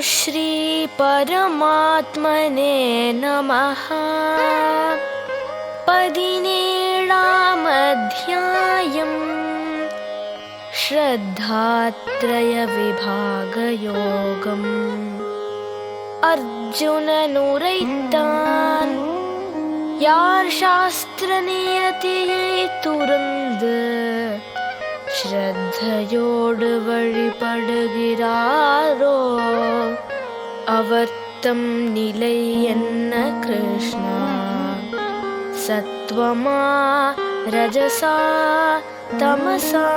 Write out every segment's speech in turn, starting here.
श्री परमात्मने नमः। 17ाम् अध्यायम् श्रद्धात्रयविभागयोगम्। अर्जुननुरैत्तान् यार शास्त्र नियतियै तुरंद ஸ்ரத்தையோடு வழிபடுகிறாரோ அவர்த்தம் நிலை என்ன கிருஷ்ணா? சத்வமா ரஜசா தமசா?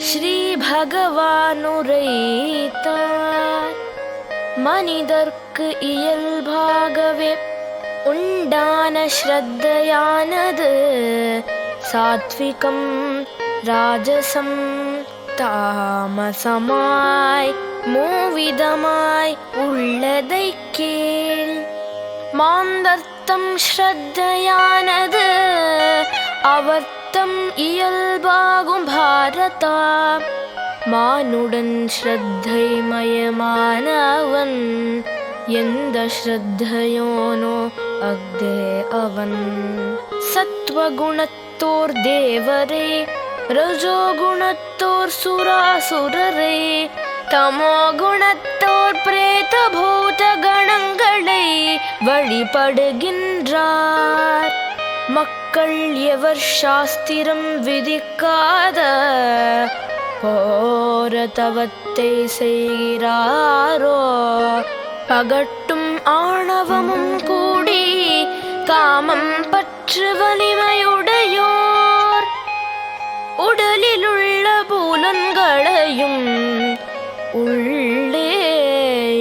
ஸ்ரீ பகவானுரைத்தார், மனிதர்க்கு இயல்பாகவே உண்டான ஸ்ரத்தையானது சாத்விகம் ராஜசம் தாமசமாய் மூவிதமாய் உள்ளதை கேள். மாந்தர்த்தம் ஸ்ரத்தையானது அவர்த்தம் இயல்பாகும் பாரதா. மானுடன் ஸ்ரத்தை மயமானவன் எந்த ஸ்ரத்தையோனோ அக்தே அவன். சத்வகுணத்தோர் தேவரே, ரஜோகுணத்தோர் சுராசுரரே, தமோகுணத்தோர் பிரேத பூத கணங்களை வழிபடுகின்றார். மக்கள் எவர் சாஸ்திரம் விதிக்காத கோர தவத்தை செய்கிறாரோ பகட்டும் ஆணவமும் கூடி காமம் பற்று வலிமையுடையோர் உடலிலுள்ள புலன்களையும் உள்ளே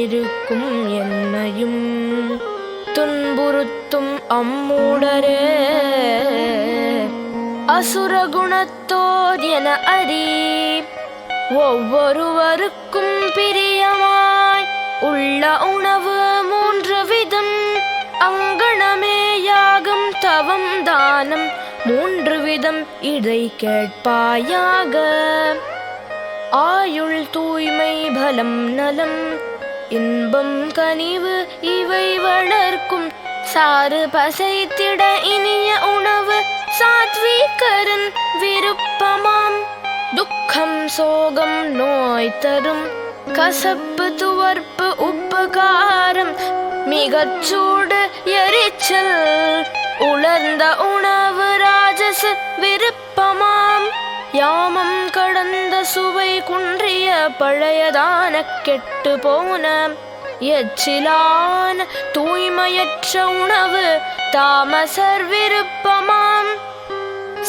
இருக்கும் என்னையும் துன்புறுத்தும் அம்மூடரே அசுரகுணத்தோர் என அறி. ஒவ்வொருவருக்கும் பிரியமாய் உள்ள உணவு 3 விதம். அங்கணமே யாகம் தவம் தானம் 3 விதம் இதை கேட்பாயாக. ஆயுள் தூய்மை பலம் நலம் இன்பம் கனிவு இவை வளர்க்கும். சாறு பசைத்திட இனிய உணவு சாத்வீகரன் விருப்பமாம். துக்கம் சோகம் நோய் தரும் கசப்பு துவர்ப்பு உப்புகாரம் மிகச்சூடு எரிச்சல் உலர்ந்த உணவு ராஜச விருப்பமாம். யாமம் கடந்த சுவை குன்றிய பழையதான கெட்டு போன எச்சிலான தூய்மையற்ற உணவு தாமசர் விருப்பமாம்.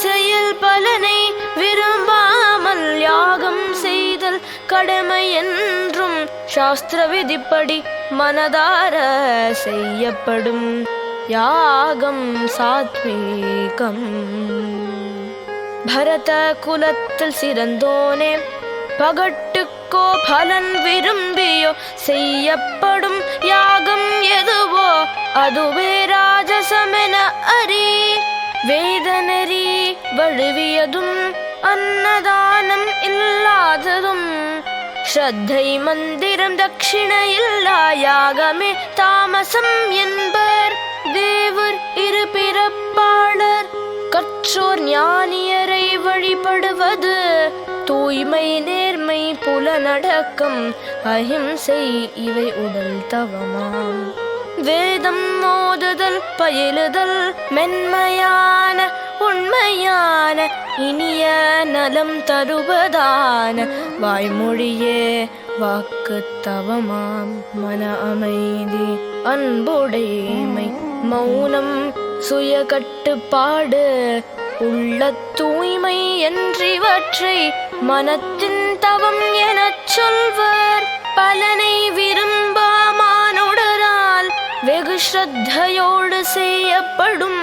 செயல் பலனை விரும்பாமல் யாகம் செய்தல் கடமை என்றும் சாஸ்திர விதிப்படி மனதார செய்யப்படும் யாகம் சாத்வீகம். பரத குலத்தில் சிறந்தோனே, பகட்டுக்கோ பலன் விரும்பியோ செய்யப்படும் யாகம் எதுவோ அதுவே ராஜசமென அறி. வேதநெறி வழுவியதும் அன்னதானம் இல்லாததும் ஸ்ரத்தை மந்திரம் தட்சிணை இல்லா யாகமே தாமசம் என்பர். தேவர் இருபிறப்பாளர் கற்றோர் ஞானியரை வழிபடுவது தூய்மை நேர்மை புலனடக்கம் அஹிம்சை இவை உடல் தவமாம். வேதம் மோதுதல் பயிலுதல் மென்மையான உண்மையான இனிய நலம் தருவதான வாய்மொழியே வாக்கு தவமாம். மன அமைதி அன்புடைமை மௌனம் சுய கட்டுப்பாடு உள்ள தூய்மை என்றிவற்றை மனத்தின் தவம் எனச் சொல்வர். பலனை விரும்பாமானுடரால் வெகு ஸ்ரத்தையோடு செய்யப்படும்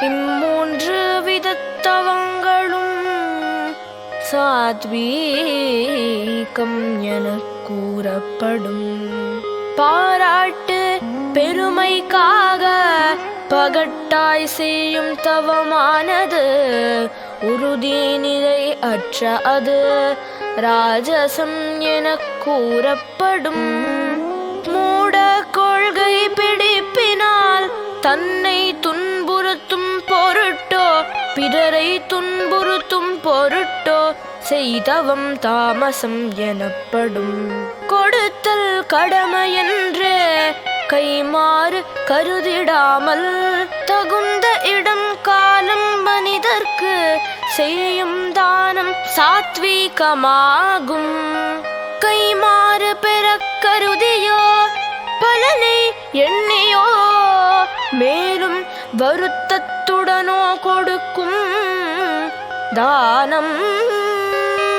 3 விதத்தவங்களும் சாத்வீகம் என கூறப்படும். பாராட்டு பெருமைக்காக பகட்டாய் செய்யும் தவமானது உறுதி நிலை அற்ற அது ராஜசம் எனக் கூறப்படும். மூட கொள்கை பிடிப்பினால் தன்னை துன்புறுத்தும் பொருட்டோ பிறரை துன்புறுத்தும் பொருட்டோ செய்தவம் தாமசம் எனப்படும். கொடுத்தல் கடமையென்று கைமாறு கருதிடாமல் தகுந்த இடம் காலம் மனிதர்க்கு செய்யும் தானம் சாத்வீகமாகும். கைமாறு பெற கருதியோ பலனை எண்ணியோ மேலும் வருத்தத்துடனோ கொடுக்கும் தானம்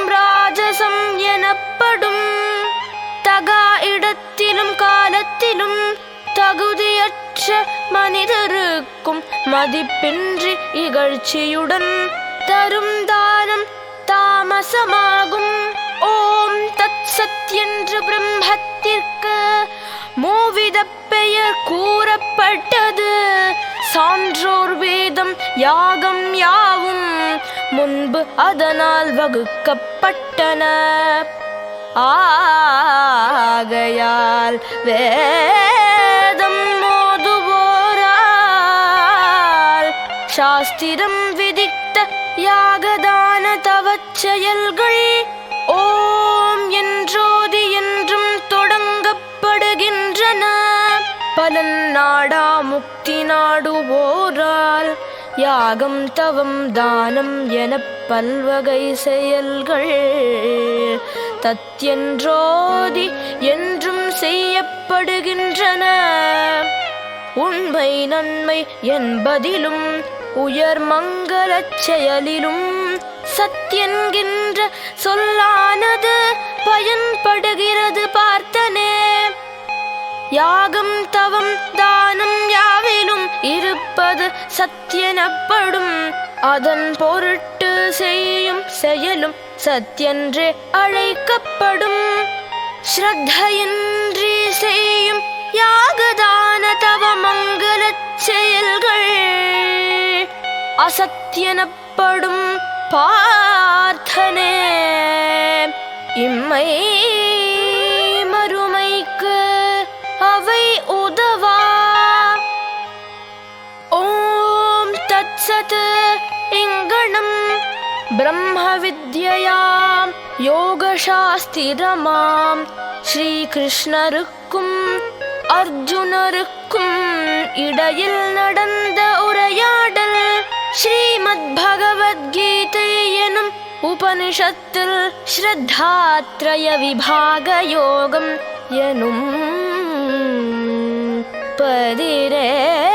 ராஜசம் எனப்படும். தகா இடத்திலும் காலத்திலும் தகுதியற்ற மனிதருக்கும் மதிப்பின்றி இகழ்ச்சியுடன் தரும் தானம் தாமசமாகும். ஓம் தத் சத் என்று பிரம்மத்திற்கு மூவித பெயர் கூறப்பட்டது. சான்றோர் வேதம் யாகம் யாவும் முன்பு அதனால் வகுக்கப்பட்டன. ஆகையால் வேதம் மோதுவோரால் சாஸ்திரம் விதித்த யாகதான தவச் செயல்கள் ஓம் என்றோதி என்றும் தொடங்கப்படுகின்றன. பலன் நாடா முக்தி நாடுவோரால் யாகம் தவம் தானம் எனப் பல்வகை செயல்கள் தத்யன்றோதி என்றும் செய்யப்படுகின்றன. உண்மை நன்மை என்பதிலும் உயர் மங்களச் செயலிலும் சத்யென்கின்ற சொல்லானது பயன்படுகிறது பார்த்தனே. யாகம் தவம் தானம் யாவிலும் இருப்பது சத்யெனப்படும். அதன் பொருட்டு செய்யும் செயலும் சத்யென்றே அழைக்கப்படும். ஸ்ரத்தையின்றி செய்யும் யாகதான தவ மங்களச் செயல்கள் அசத்யெனப்படும் பார்த்தனே. இம்மை மறுமைக்கு அவை உதவா. ஓம் தத் சத். இங்கணம் பிரம்ம வித்யாயாம் யோகசாஸ்திரமாம் ஸ்ரீகிருஷ்ணருக்கும் அர்ஜுனருக்கும் இடையில் நடந்த உரையாடல் ஸ்ரீமத் பகவத்கீதை எனும் உபனிஷத்தில் ஸ்ரத்தாத்ரய விபாக யோகம் எனும் பதிரே